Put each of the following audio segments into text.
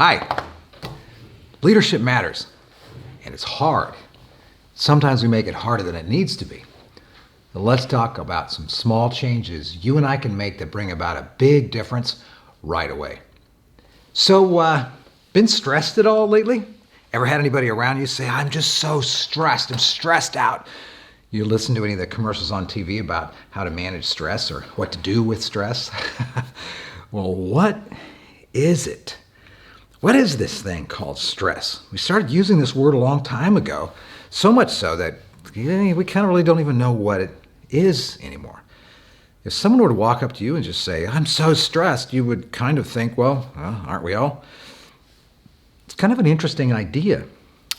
Hi. Leadership matters, and it's hard. Sometimes we make it harder than it needs to be. But let's talk about some small changes you and I can make that bring about a big difference right away. So, been stressed at all lately? Ever had anybody around you say, I'm just so stressed, I'm stressed out? You listen to any of the commercials on TV about how to manage stress or what to do with stress? Well, what is it? What is this thing called stress? We started using this word a long time ago, so much so that we kind of really don't even know what it is anymore. If someone were to walk up to you and just say, I'm so stressed, you would kind of think, well, aren't we all? It's kind of an interesting idea.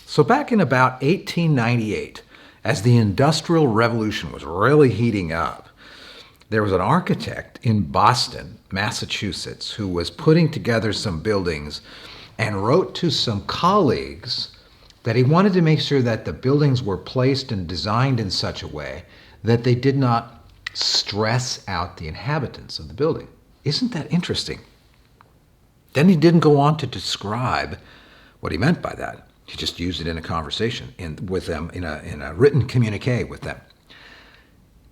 So back in about 1898, as the Industrial Revolution was really heating up, there was an architect in Boston, Massachusetts, who was putting together some buildings and wrote to some colleagues that he wanted to make sure that the buildings were placed and designed in such a way that they did not stress out the inhabitants of the building. Isn't that interesting? Then he didn't go on to describe what he meant by that. He just used it in a conversation with them, in a written communique with them.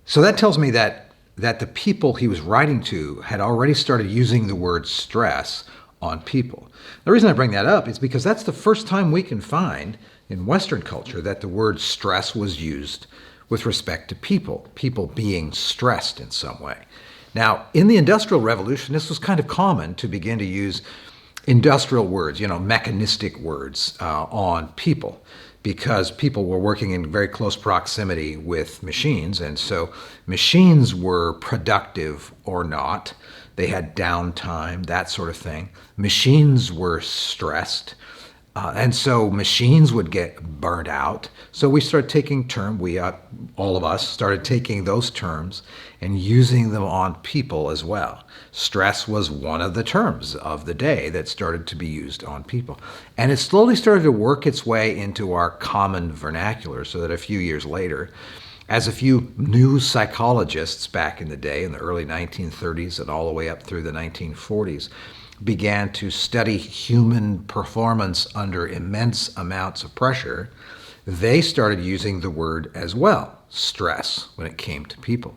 So that tells me that the people he was writing to had already started using the word stress on people. The reason I bring that up is because that's the first time we can find in Western culture that the word stress was used with respect to people being stressed in some way. Now, in the Industrial Revolution, this was kind of common to begin to use industrial words, mechanistic words on people, because people were working in very close proximity with machines, and so machines were productive or not. They had downtime, that sort of thing. Machines were stressed, and so machines would get burnt out. So we started taking all of us started taking those terms and using them on people as well. Stress was one of the terms of the day that started to be used on people. And it slowly started to work its way into our common vernacular, so that a few years later, as a few new psychologists back in the day, in the early 1930s and all the way up through the 1940s, began to study human performance under immense amounts of pressure, they started using the word as well, stress, when it came to people.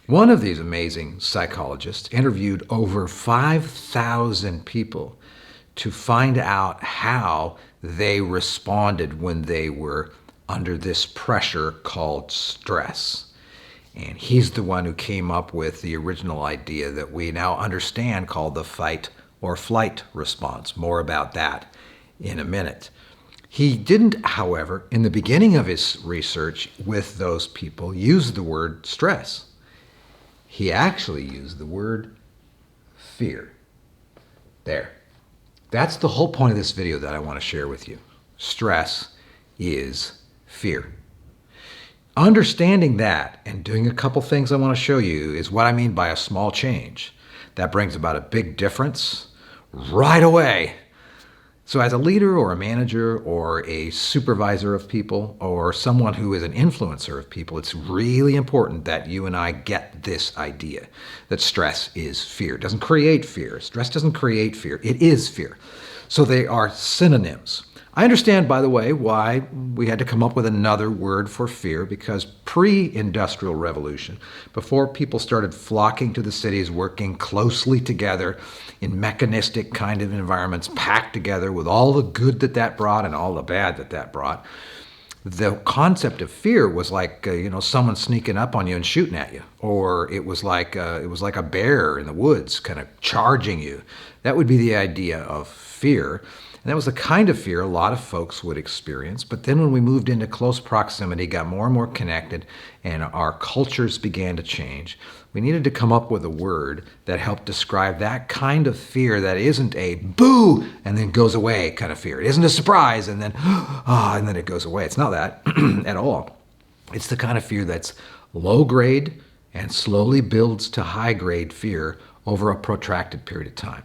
One of these amazing psychologists interviewed over 5,000 people to find out how they responded when they were under this pressure called stress. And he's the one who came up with the original idea that we now understand called the fight or flight response. More about that in a minute. He didn't, however, in the beginning of his research with those people, use the word stress. He actually used the word fear. There. That's the whole point of this video that I want to share with you. Stress is fear. Understanding that and doing a couple things I want to show you is what I mean by a small change that brings about a big difference right away. So as a leader or a manager or a supervisor of people or someone who is an influencer of people, it's really important that you and I get this idea that stress is fear. It doesn't create fear. Stress doesn't create fear. It is fear. So they are synonyms. I understand, by the way, why we had to come up with another word for fear, because pre-industrial revolution, before people started flocking to the cities, working closely together in mechanistic kind of environments, packed together with all the good that brought and all the bad that brought, the concept of fear was like someone sneaking up on you and shooting at you, or it was like a bear in the woods kind of charging you. That would be the idea of fear. And that was the kind of fear a lot of folks would experience. But then when we moved into close proximity, got more and more connected, and our cultures began to change, we needed to come up with a word that helped describe that kind of fear that isn't a boo and then goes away kind of fear. It isn't a surprise and then, and then it goes away. It's not that at all. It's the kind of fear that's low grade and slowly builds to high grade fear over a protracted period of time.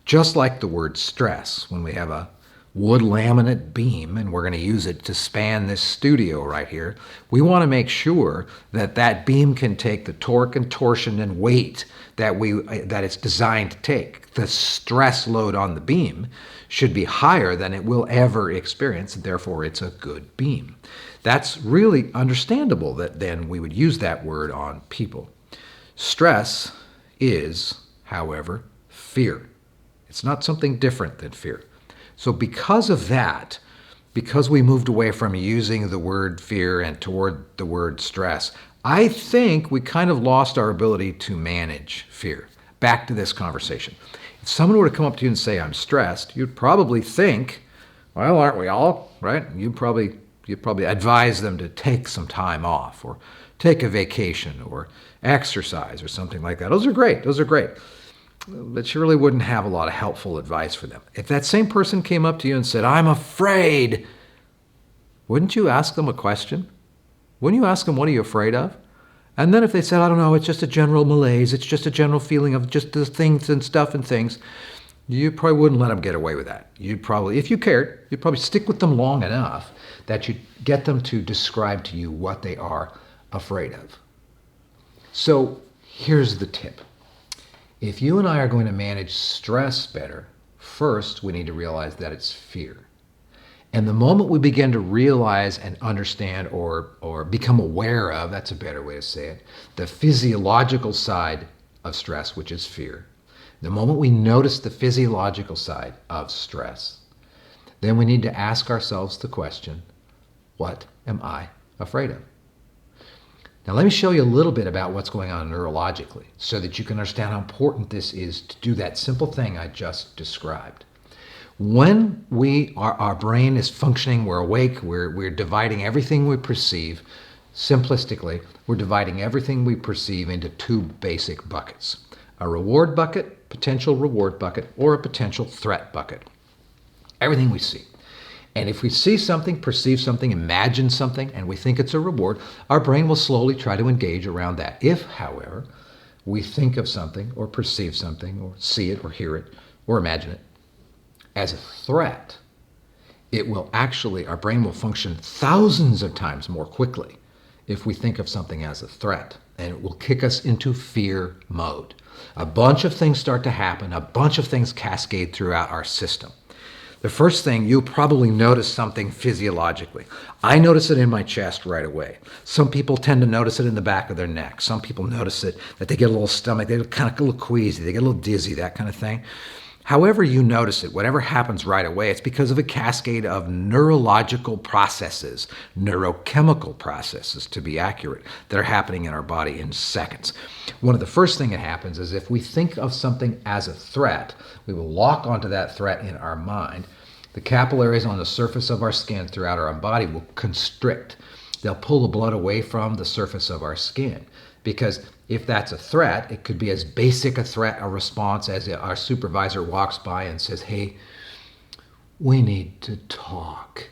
Just like the word stress, when we have a wood laminate beam, and we're going to use it to span this studio right here, we want to make sure that that beam can take the torque and torsion and weight that it's designed to take. The stress load on the beam should be higher than it will ever experience, and therefore it's a good beam. That's really understandable that then we would use that word on people. Stress is, however, fear. It's not something different than fear. So because of that, because we moved away from using the word fear and toward the word stress, I think we kind of lost our ability to manage fear. Back to this conversation. If someone were to come up to you and say, I'm stressed, you'd probably think, well, aren't we all, right? You'd probably advise them to take some time off or take a vacation or exercise or something like that. Those are great. But you really wouldn't have a lot of helpful advice for them. If that same person came up to you and said, I'm afraid, wouldn't you ask them a question? Wouldn't you ask them, what are you afraid of? And then if they said, I don't know, it's just a general malaise, it's just a general feeling of just the things and stuff and things, you probably wouldn't let them get away with that. You'd probably, if you cared, you'd probably stick with them long enough that you'd get them to describe to you what they are afraid of. So here's the tip. If you and I are going to manage stress better, first we need to realize that it's fear. And the moment we begin to realize and understand or become aware of, that's a better way to say it, the physiological side of stress, which is fear, the moment we notice the physiological side of stress, then we need to ask ourselves the question, what am I afraid of? Now let me show you a little bit about what's going on neurologically so that you can understand how important this is to do that simple thing I just described. When our brain is functioning, we're awake, we're dividing everything we perceive, simplistically, we're dividing everything we perceive into two basic buckets. A reward bucket, potential reward bucket, or a potential threat bucket. Everything we see. And if we see something, perceive something, imagine something, and we think it's a reward, our brain will slowly try to engage around that. If, however, we think of something or perceive something or see it or hear it or imagine it as a threat, our brain will function thousands of times more quickly if we think of something as a threat, and it will kick us into fear mode. A bunch of things start to happen, a bunch of things cascade throughout our system. The first thing, you'll probably notice something physiologically. I notice it in my chest right away. Some people tend to notice it in the back of their neck. Some people notice it, that they get a little stomach, they get kind of a little queasy, they get a little dizzy, that kind of thing. However you notice it, whatever happens right away, it's because of a cascade of neurological processes, neurochemical processes to be accurate, that are happening in our body in seconds. One of the first things that happens is if we think of something as a threat, we will lock onto that threat in our mind. The capillaries on the surface of our skin throughout our body will constrict. They'll pull the blood away from the surface of our skin. Because if that's a threat, it could be as basic a response as our supervisor walks by and says, hey, we need to talk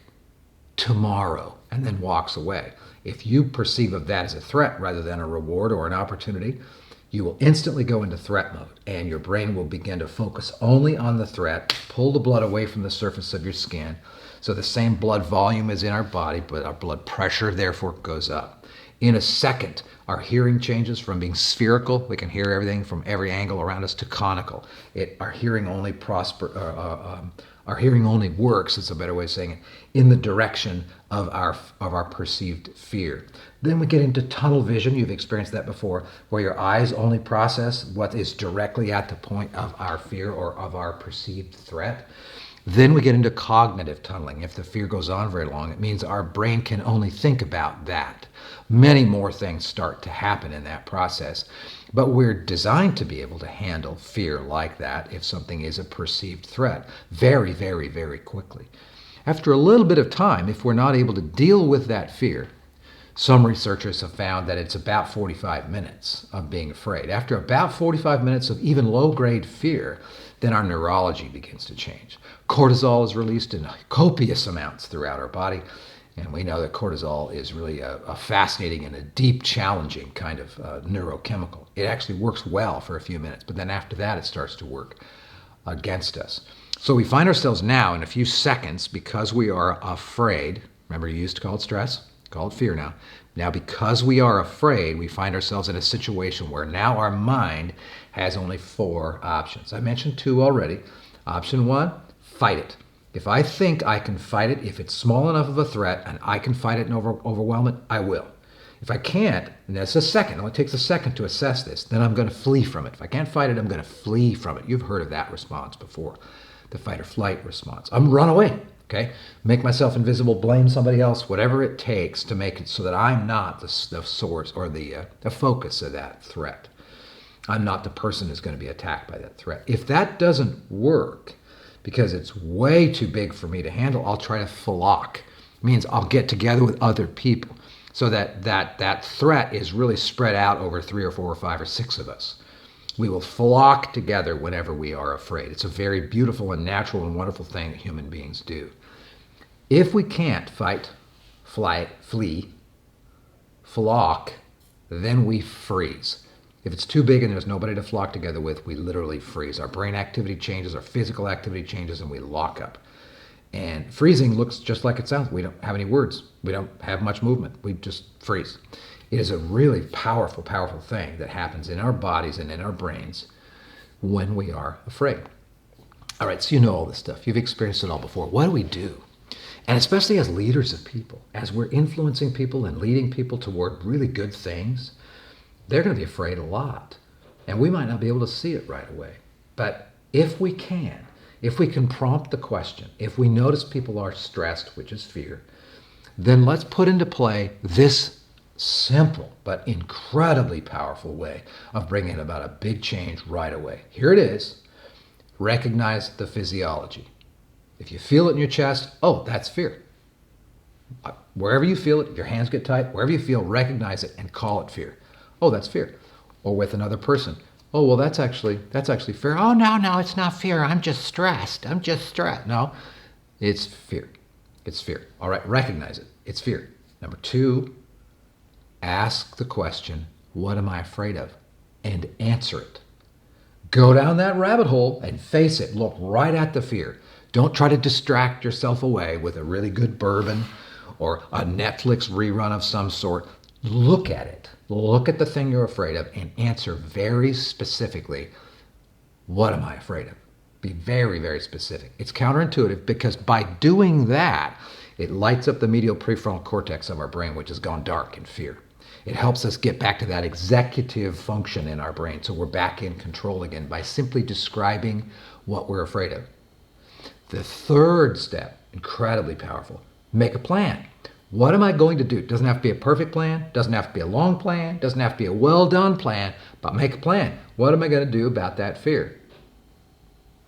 tomorrow, and then walks away. If you perceive of that as a threat rather than a reward or an opportunity, you will instantly go into threat mode, and your brain will begin to focus only on the threat, pull the blood away from the surface of your skin, so the same blood volume is in our body, but our blood pressure therefore goes up. In a second, our hearing changes from being spherical, we can hear everything from every angle around us, to conical. Our hearing only works, it's a better way of saying it, in the direction of our perceived fear. Then we get into tunnel vision. You've experienced that before, where your eyes only process what is directly at the point of our fear or of our perceived threat. Then we get into cognitive tunneling. If the fear goes on very long, it means our brain can only think about that. Many more things start to happen in that process, but we're designed to be able to handle fear like that if something is a perceived threat very, very, very quickly. After a little bit of time, if we're not able to deal with that fear, some researchers have found that it's about 45 minutes of being afraid. After about 45 minutes of even low-grade fear, then our neurology begins to change. Cortisol is released in copious amounts throughout our body, and we know that cortisol is really a fascinating and a deep, challenging kind of neurochemical. It actually works well for a few minutes, but then after that it starts to work against us. So we find ourselves now in a few seconds because we are afraid. Remember, you used to call it stress, call it fear now. Now, because we are afraid, we find ourselves in a situation where now our mind has only 4 options. I mentioned 2 already. Option 1, fight it. If I think I can fight it, if it's small enough of a threat and I can fight it and overwhelm it, I will. If I can't, and that's a second, it only takes a second to assess this, then I'm going to flee from it. If I can't fight it, I'm going to flee from it. You've heard of that response before, the fight or flight response. I'm run away, okay? Make myself invisible, blame somebody else, whatever it takes to make it so that I'm not the source or the focus of that threat. I'm not the person who's going to be attacked by that threat. If that doesn't work, because it's way too big for me to handle, I'll try to flock. It means I'll get together with other people so that threat is really spread out over 3 or 4 or 5 or 6 of us. We will flock together whenever we are afraid. It's a very beautiful and natural and wonderful thing that human beings do. If we can't fight, flight, flee, flock, then we freeze. If it's too big and there's nobody to flock together with, we literally freeze. Our brain activity changes, our physical activity changes, and we lock up. And freezing looks just like it sounds. We don't have any words. We don't have much movement. We just freeze. It is a really powerful, powerful thing that happens in our bodies and in our brains when we are afraid. All right, so you know all this stuff. You've experienced it all before. What do we do? And especially as leaders of people, as we're influencing people and leading people toward really good things, they're going to be afraid a lot. And we might not be able to see it right away. But if we can prompt the question, if we notice people are stressed, which is fear, then let's put into play this simple but incredibly powerful way of bringing about a big change right away. Here it is. Recognize the physiology. If you feel it in your chest, oh, that's fear. Wherever you feel it, your hands get tight, wherever you feel, recognize it and call it fear. Oh, that's fear. Or with another person. Oh, well, that's actually fear. Oh, no, it's not fear. I'm just stressed. No, it's fear. It's fear. All right, recognize it. It's fear. Number 2, ask the question, what am I afraid of? And answer it. Go down that rabbit hole and face it. Look right at the fear. Don't try to distract yourself away with a really good bourbon or a Netflix rerun of some sort. Look at it. Look at the thing you're afraid of and answer very specifically, what am I afraid of? Be very, very specific. It's counterintuitive because by doing that, it lights up the medial prefrontal cortex of our brain, which has gone dark in fear. It helps us get back to that executive function in our brain, so we're back in control again by simply describing what we're afraid of. The 3rd step, incredibly powerful, make a plan. What am I going to do? It doesn't have to be a perfect plan, doesn't have to be a long plan, doesn't have to be a well-done plan, but make a plan. What am I going to do about that fear?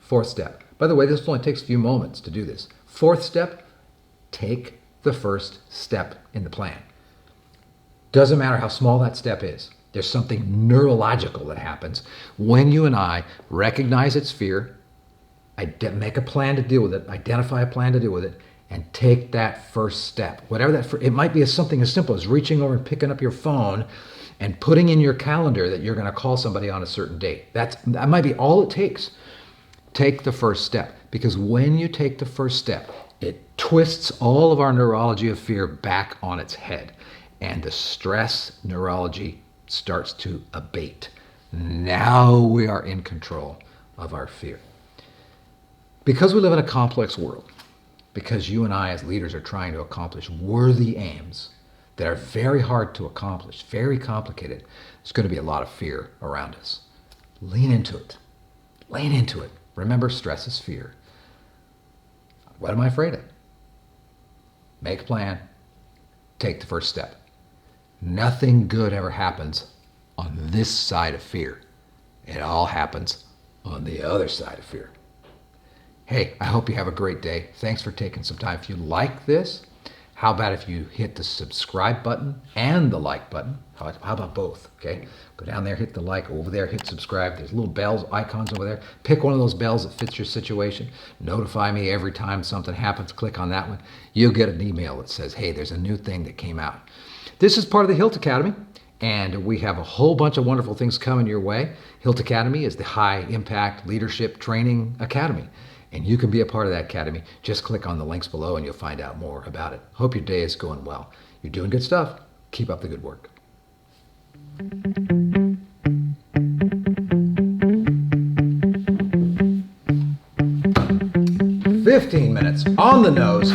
4th step. By the way, this only takes a few moments to do this. 4th step, take the first step in the plan. Doesn't matter how small that step is. There's something neurological that happens when you and I recognize it's fear, make a plan to deal with it, identify a plan to deal with it, and take that first step. Whatever it might be something as simple as reaching over and picking up your phone and putting in your calendar that you're going to call somebody on a certain date. That might be all it takes. Take the first step, because when you take the first step, it twists all of our neurology of fear back on its head, and the stress neurology starts to abate. Now we are in control of our fear. Because we live in a complex world, because you and I as leaders are trying to accomplish worthy aims that are very hard to accomplish, very complicated, there's going to be a lot of fear around us. Lean into it. Lean into it. Remember, stress is fear. What am I afraid of? Make a plan. Take the first step. Nothing good ever happens on this side of fear. It all happens on the other side of fear. Hey, I hope you have a great day. Thanks for taking some time. If you like this, how about if you hit the subscribe button and the like button? How about both? Okay, go down there, hit the like, over there, hit subscribe. There's little bells, icons over there. Pick one of those bells that fits your situation. Notify me every time something happens. Click on that one. You'll get an email that says, hey, there's a new thing that came out. This is part of the HILT Academy, and we have a whole bunch of wonderful things coming your way. HILT Academy is the High Impact Leadership Training Academy. And you can be a part of that academy. Just click on the links below and you'll find out more about it. Hope your day is going well. You're doing good stuff. Keep up the good work. 15 minutes on the nose.